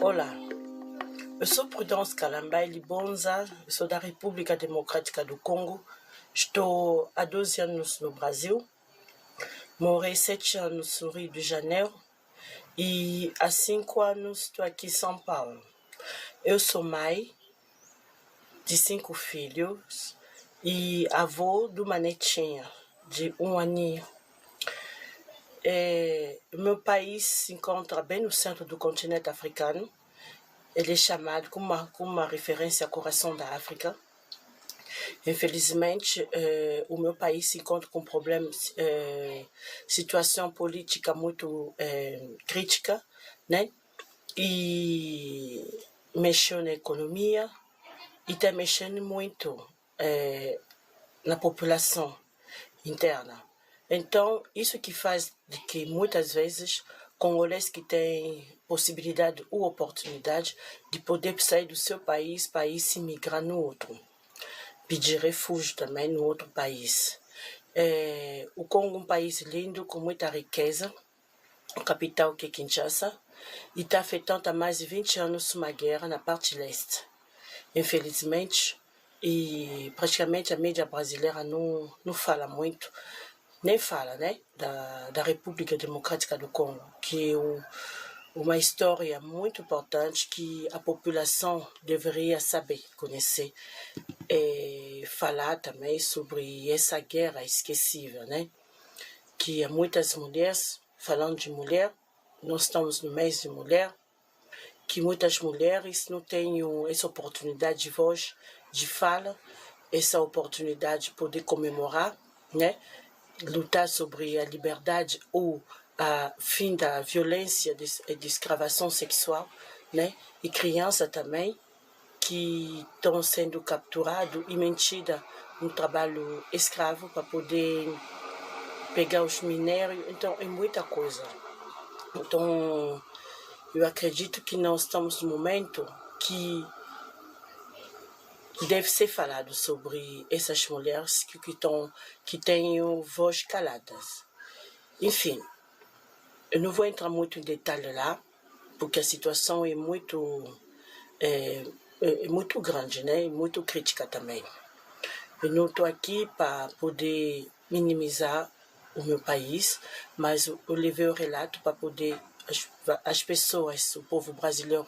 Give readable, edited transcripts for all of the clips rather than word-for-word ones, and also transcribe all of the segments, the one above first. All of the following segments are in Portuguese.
Olá, eu sou Prudence Kalambai Libonza, eu sou da República Democrática do Congo, estou há 12 anos no Brasil, morei 7 anos no Rio de Janeiro e há 5 anos estou aqui em São Paulo. Eu sou mãe de 5 filhos e avô de uma netinha de 1 aninho. Meu país se encontra bem no centro do continente africano. Ele é chamado como uma referência ao coração da África. Infelizmente, o meu país se encontra com problemas, situação política muito crítica, né? E mexeu na economia e está mexendo muito na população interna. Então, isso que faz de que muitas vezes congoleses que têm possibilidade ou oportunidade de poder sair do seu país e migrar no outro, pedir refúgio também no outro país. O Congo é um país lindo, com muita riqueza, a capital que é Kinshasa, e está afetando há mais de 20 anos uma guerra na parte leste. Infelizmente, e praticamente a mídia brasileira não fala muito, nem fala, né, da República Democrática do Congo, que é uma história muito importante que a população deveria saber, conhecer, falar também sobre essa guerra esquecível, né, que há muitas mulheres, falando de mulher, nós estamos no mês de mulher, que muitas mulheres não têm essa oportunidade de voz, de fala, essa oportunidade de poder comemorar, né, lutar sobre a liberdade ou a fim da violência de escravação sexual, né? E crianças também que estão sendo capturadas e mentidas no trabalho escravo para poder pegar os minérios. Então, é muita coisa. Então, eu acredito que nós estamos no momento que deve ser falado sobre essas mulheres que têm voz caladas. Enfim, eu não vou entrar muito em detalhe lá, porque a situação é muito grande, né? E muito crítica também. Eu não estou aqui para poder minimizar o meu país, mas eu levei o relato para poder as pessoas, o povo brasileiro,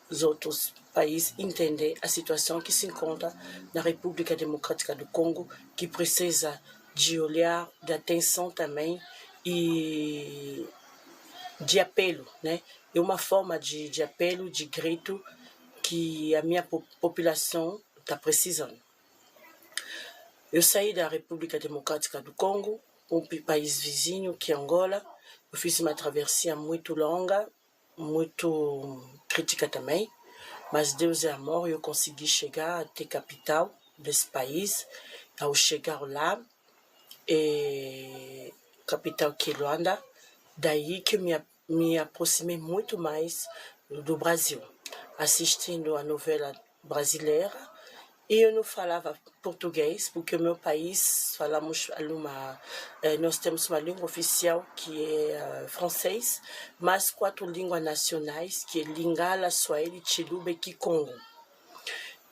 os outros países entender a situação que se encontra na República Democrática do Congo, que precisa de olhar, de atenção também e de apelo, né? É uma forma de apelo, de grito que a minha população está precisando. Eu saí da República Democrática do Congo, um país vizinho que é Angola. Eu fiz uma travessia muito longa, muito crítica também, mas Deus é amor e eu consegui chegar até a capital desse país. Ao chegar lá, capital que é Luanda, daí que eu me aproximei muito mais do Brasil, assistindo a novela brasileira. E eu não falava português, porque o meu país nós temos uma língua oficial que é francês, mas 4 línguas nacionais, que é Lingala, Swahili, Chiluba e Kikongo.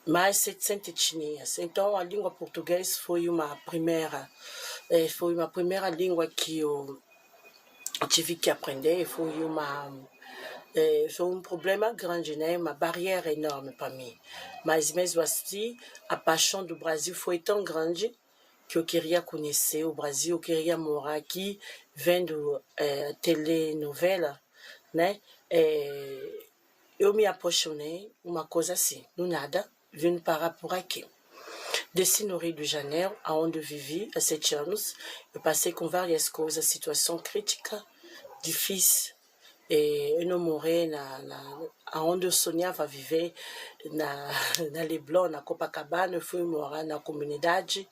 Mais 700 etnias. Então, a língua portuguesa foi uma primeira língua que eu tive que aprender. Foi um problema grande, né? Uma barreira enorme para mim. Mas mesmo assim, a paixão do Brasil foi tão grande que eu queria conhecer o Brasil, eu queria morar aqui, vendo telenovela, né? Eu me apaixonei, uma coisa assim, do nada, vim parar por aqui. Desci no Rio de Janeiro, onde eu vivi há 7 anos. Eu passei com várias coisas, situação crítica, difícil. Eu não morei onde eu sonhava viver, na Leblon, na Copacabana. Eu fui morar na comunidade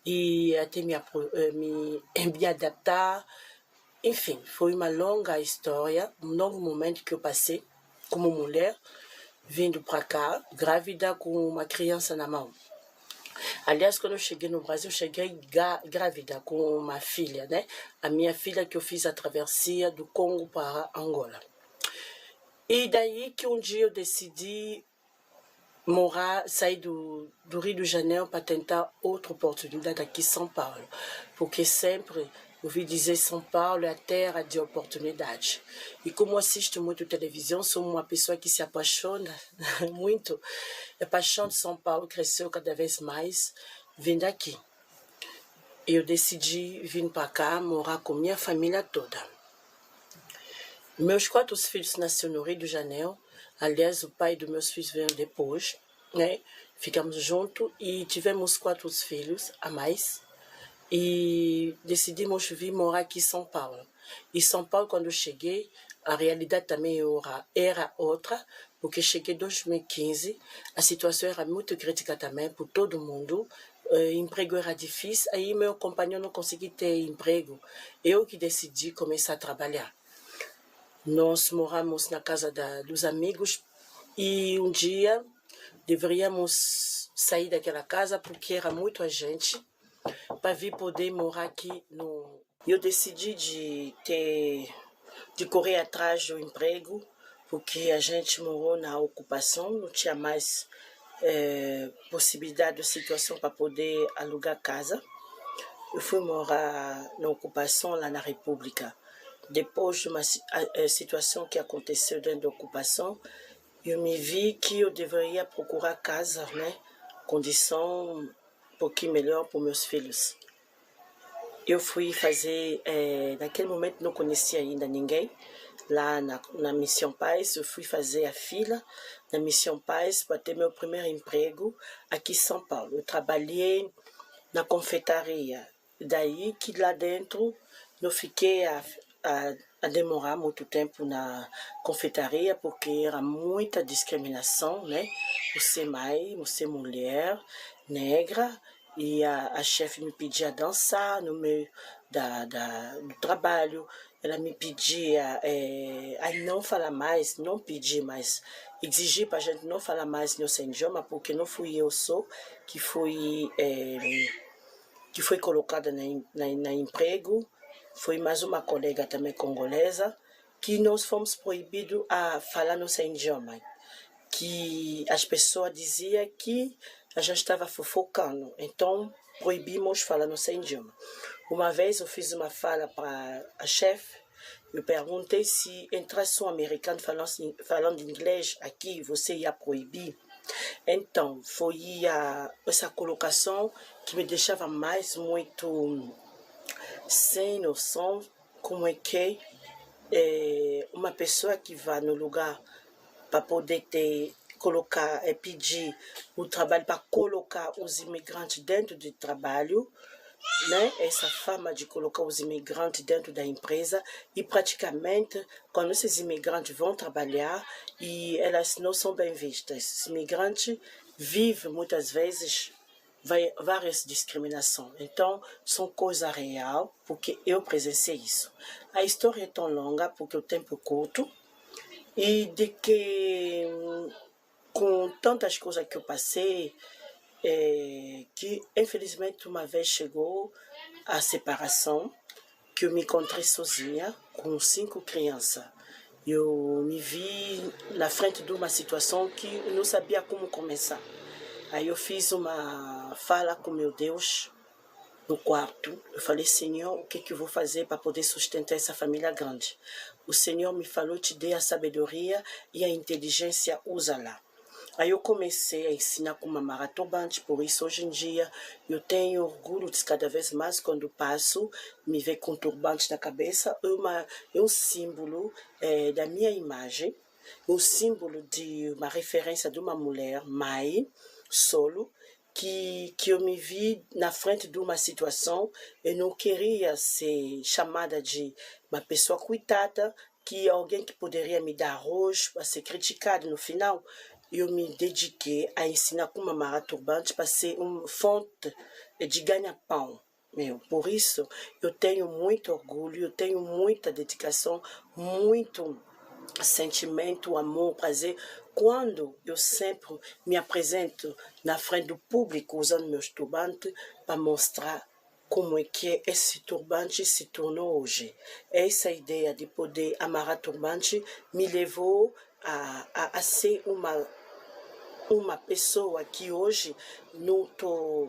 e até me adaptar. Enfim, foi uma longa história, um longo momento que eu passei como mulher, vindo para cá, grávida com uma criança na mão. Aliás, quando eu cheguei no Brasil, eu cheguei grávida com uma filha, né? A minha filha que eu fiz a travessia do Congo para Angola. E daí que um dia eu decidi morar, sair do Rio de Janeiro para tentar outra oportunidade aqui em São Paulo. Porque sempre ouvi dizer São Paulo é a terra de oportunidade. E como assisto muito televisão, sou uma pessoa que se apaixona muito. A paixão de São Paulo cresceu cada vez mais vindo aqui. Eu decidi vir para cá morar com minha família toda. Meus 4 filhos nasceram no Rio de Janeiro. Aliás, o pai dos meus filhos veio depois, né? Ficamos juntos e tivemos 4 filhos a mais. E decidimos vir morar aqui em São Paulo. E São Paulo, quando eu cheguei, a realidade também era outra, porque cheguei em 2015, a situação era muito crítica também por todo mundo, emprego era difícil, aí meu companheiro não conseguia ter emprego. Eu que decidi começar a trabalhar. Nós moramos na casa dos amigos e um dia deveríamos sair daquela casa porque era muita gente para vir poder morar aqui no. Eu decidi de correr atrás do emprego porque a gente morou na ocupação, não tinha mais possibilidade de situação para poder alugar casa. Eu fui morar na ocupação lá na República. Depois de uma situação que aconteceu dentro da ocupação, eu me vi que eu deveria procurar casa, né? Condição um pouquinho melhor para meus filhos. Eu fui fazer, naquele momento não conhecia ainda ninguém, lá na Missão Paz, eu fui fazer a fila na Missão Paz para ter meu primeiro emprego aqui em São Paulo. Eu trabalhei na confeitaria, daí que lá dentro eu fiquei a demorar muito tempo na confeitaria porque era muita discriminação, né? Você mãe, você mulher, negra, e a chefe me pedia dançar no meio do trabalho. Ela me pedia a não falar mais, não pedir mais, exigir para a gente não falar mais no seu idioma, porque não fui eu só que fui colocada na emprego, foi mais uma colega também congolesa, que nós fomos proibidos a falar nosso idioma, que as pessoas diziam que a gente estava fofocando, então proibimos falar nosso idioma. Uma vez eu fiz uma fala para a chefe, eu perguntei se entrasse um americano falando inglês aqui, você ia proibir? Então, foi essa colocação que me deixava mais muito sem noção como é que uma pessoa que vai no lugar para poder pedir o trabalho, para colocar os imigrantes dentro do trabalho, né? Essa forma de colocar os imigrantes dentro da empresa e praticamente quando esses imigrantes vão trabalhar e elas não são bem vistas. Esses imigrantes vivem muitas vezes várias discriminações. Então, são coisas reais, porque eu presenciei isso. A história é tão longa, porque o tempo é curto, e de que com tantas coisas que eu passei, que infelizmente uma vez chegou a separação, que eu me encontrei sozinha com 5 crianças. Eu me vi na frente de uma situação que eu não sabia como começar. Aí eu fiz uma fala com meu Deus no quarto. Eu falei, Senhor, o que eu vou fazer para poder sustentar essa família grande? O Senhor me falou, te dê a sabedoria e a inteligência, usa-la. Aí eu comecei a ensinar como maratobante, por isso hoje em dia eu tenho orgulho de cada vez mais quando passo, me ver com turbante na cabeça, é um símbolo da minha imagem, um símbolo de uma referência de uma mulher, mãe, solo, que eu me vi na frente de uma situação, eu não queria ser chamada de uma pessoa coitada, que alguém que poderia me dar arroz, para ser criticado no final. Eu me dediquei a ensinar como amarrar turbante para ser uma fonte de ganha-pão. Por isso, eu tenho muito orgulho, eu tenho muita dedicação, muito sentimento, amor, prazer, quando eu sempre me apresento na frente do público usando meus turbantes para mostrar como é que esse turbante se tornou hoje. Essa ideia de poder amarrar turbante me levou a ser uma pessoa que hoje não tô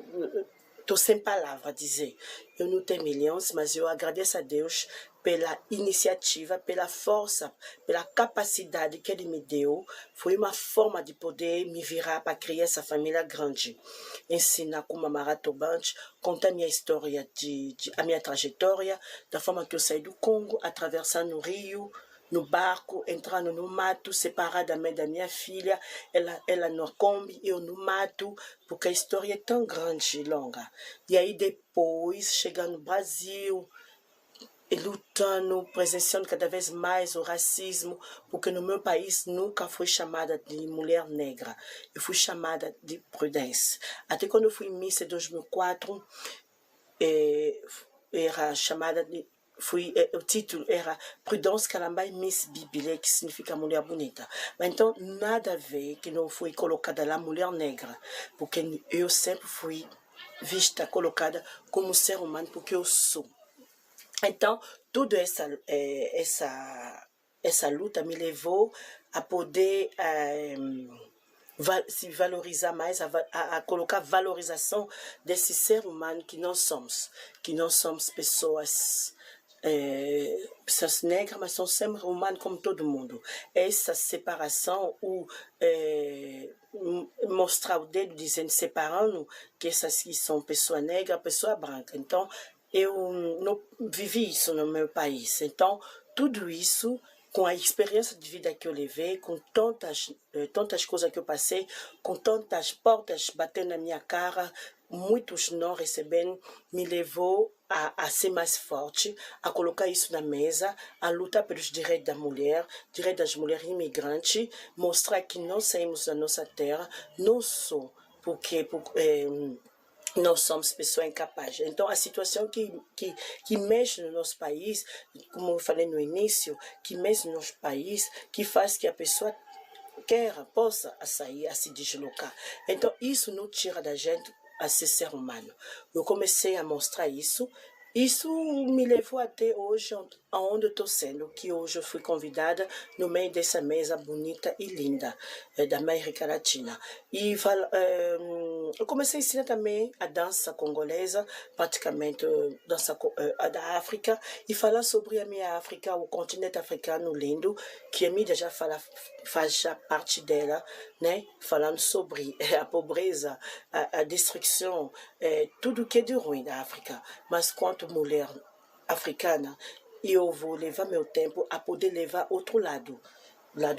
sem palavra a dizer. Eu não tenho milhões, mas eu agradeço a Deus pela iniciativa, pela força, pela capacidade que Ele me deu. Foi uma forma de poder me virar para criar essa família grande. Ensinar como maratobante, contar minha história, a minha trajetória, da forma que eu saí do Congo, atravessando o Rio, no barco, entrando no mato, separadamente da minha filha, ela no Kombi, eu no mato, porque a história é tão grande e longa. E aí depois, chegando no Brasil, e lutando, presenciando cada vez mais o racismo, porque no meu país nunca fui chamada de mulher negra, eu fui chamada de Prudence. Até quando eu fui Miss em 2004, era chamada de o título era Prudence Kalambai Miss Bibile, que significa mulher bonita. Mas então, nada a ver que não fui colocada lá mulher negra, porque eu sempre fui vista, colocada como ser humano, porque eu sou. Então, toda essa luta me levou a poder se valorizar mais, a colocar valorização desse ser humano que nós somos pessoas pessoas negras, mas são seres humanos como todo mundo. Essa separação, mostrar o dedo dizendo, separando que essas que são pessoa negra, pessoa branca. Então, eu não vivi isso no meu país. Então, tudo isso, com a experiência de vida que eu levei, com tantas coisas que eu passei, com tantas portas batendo na minha cara, muitos não recebendo, me levou a ser mais forte, a colocar isso na mesa, a lutar pelos direitos da mulher, direitos das mulheres imigrantes, mostrar que nós saímos da nossa terra, não só porque nós somos pessoas incapazes. Então, a situação que mexe no nosso país, como eu falei no início, que mexe no nosso país, que faz que a pessoa possa sair, a se deslocar. Então, isso não tira da gente a ser humano. Eu comecei a mostrar isso. Isso me levou até hoje, aonde eu estou sendo, que hoje eu fui convidada no meio dessa mesa bonita e linda da América Latina. E eu comecei a ensinar também a dança congolesa, praticamente dança da África, e falar sobre a minha África, o continente africano lindo, que a mídia já faz já parte dela, né? Falando sobre a pobreza, a destruição, tudo que é de ruim da África. Mas quanto mulher africana, eu vou levar meu tempo a poder levar outro lado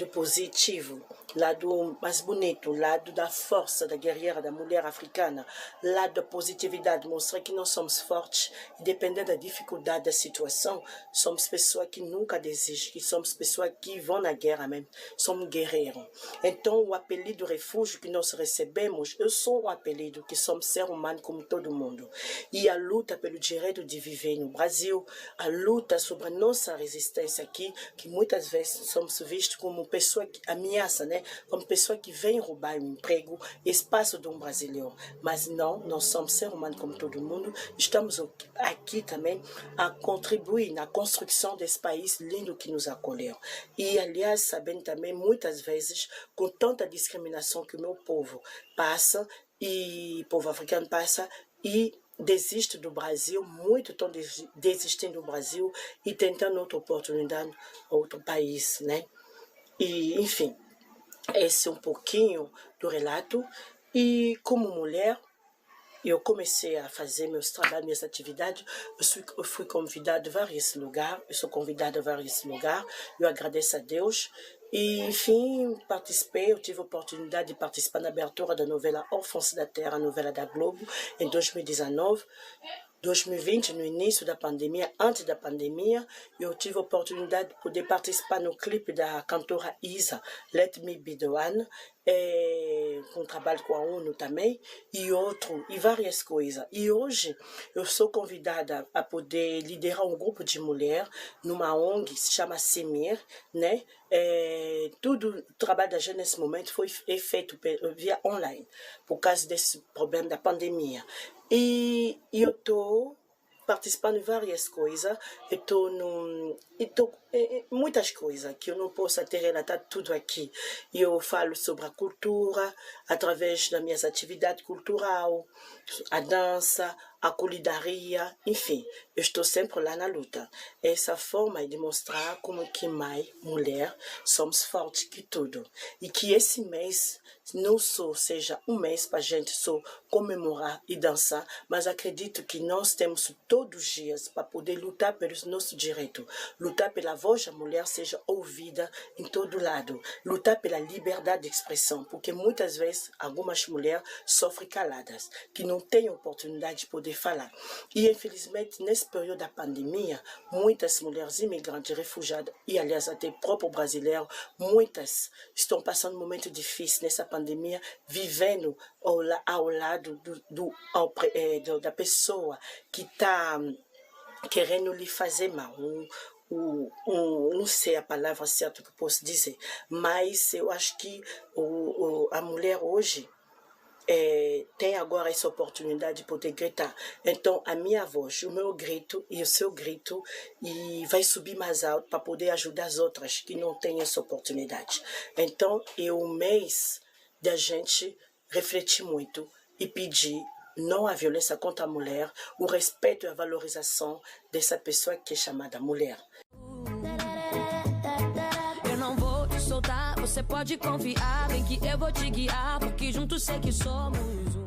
positivo, lado mais bonito, lado da força da guerreira, da mulher africana, lado da positividade, mostrar que nós somos fortes, independente da dificuldade da situação, somos pessoas que nunca desistem, que somos pessoas que vão na guerra mesmo, somos guerreiros. Então, o apelido refúgio que nós recebemos, eu sou um apelido que somos ser humano como todo mundo. E a luta pelo direito de viver no Brasil, a luta sobre a nossa resistência aqui, que muitas vezes somos vistos como pessoa que ameaça, né? Como pessoa que vem roubar o emprego, espaço de um brasileiro. Mas não, nós somos seres humanos como todo mundo. Estamos aqui também a contribuir na construção desse país lindo que nos acolheu. E, aliás, sabendo também, muitas vezes, com tanta discriminação que o meu povo passa, e o povo africano passa, e desiste do Brasil, muito estão desistindo do Brasil e tentando outra oportunidade, outro país, né? E, enfim, esse é um pouquinho do relato. E como mulher, eu comecei a fazer meus trabalhos, minhas atividades. Eu fui convidada a vários lugares, eu sou convidada a vários lugares. Eu agradeço a Deus. E, enfim, eu tive a oportunidade de participar na abertura da novela Órfãos da Terra, novela da Globo, em 2019. 2020, no início da pandemia, antes da pandemia, eu tive a oportunidade de poder participar no clipe da cantora Isa, Let Me Be The One, com trabalho com a ONU também, e várias coisas. E hoje eu sou convidada a poder liderar um grupo de mulheres numa ONG que se chama Semir, né? Tudo o trabalho da gente nesse momento foi feito via online, por causa desse problema da pandemia. E eu estou participando em várias coisas, muitas coisas que eu não posso até relatar tudo aqui. Eu falo sobre a cultura, através das minhas atividades culturais, a dança, a culinária, enfim, eu estou sempre lá na luta. Essa forma é de mostrar como que mãe, mulher, somos fortes que tudo. E que esse mês não só seja um mês para a gente só comemorar e dançar, mas acredito que nós temos todos os dias para poder lutar pelos nossos direitos, lutar pela voz da mulher seja ouvida em todo lado, lutar pela liberdade de expressão, porque muitas vezes algumas mulheres sofrem caladas, que não têm oportunidade de poder falar. E infelizmente nesse período da pandemia, muitas mulheres imigrantes, refugiadas e aliás até próprio brasileiro, muitas estão passando um momento difícil nessa pandemia, vivendo ao lado da pessoa que está querendo lhe fazer mal. Não sei a palavra certa que eu posso dizer, mas eu acho que a mulher hoje tem agora essa oportunidade de poder gritar. Então, a minha voz, o meu grito e o seu grito vai subir mais alto para poder ajudar as outras que não têm essa oportunidade. Então, é um mês da gente refletir muito e pedir não a violência contra a mulher, o respeito e a valorização dessa pessoa que é chamada mulher. Eu não vou te soltar, você pode confiar, vem que eu vou te guiar, porque juntos sei que somos um.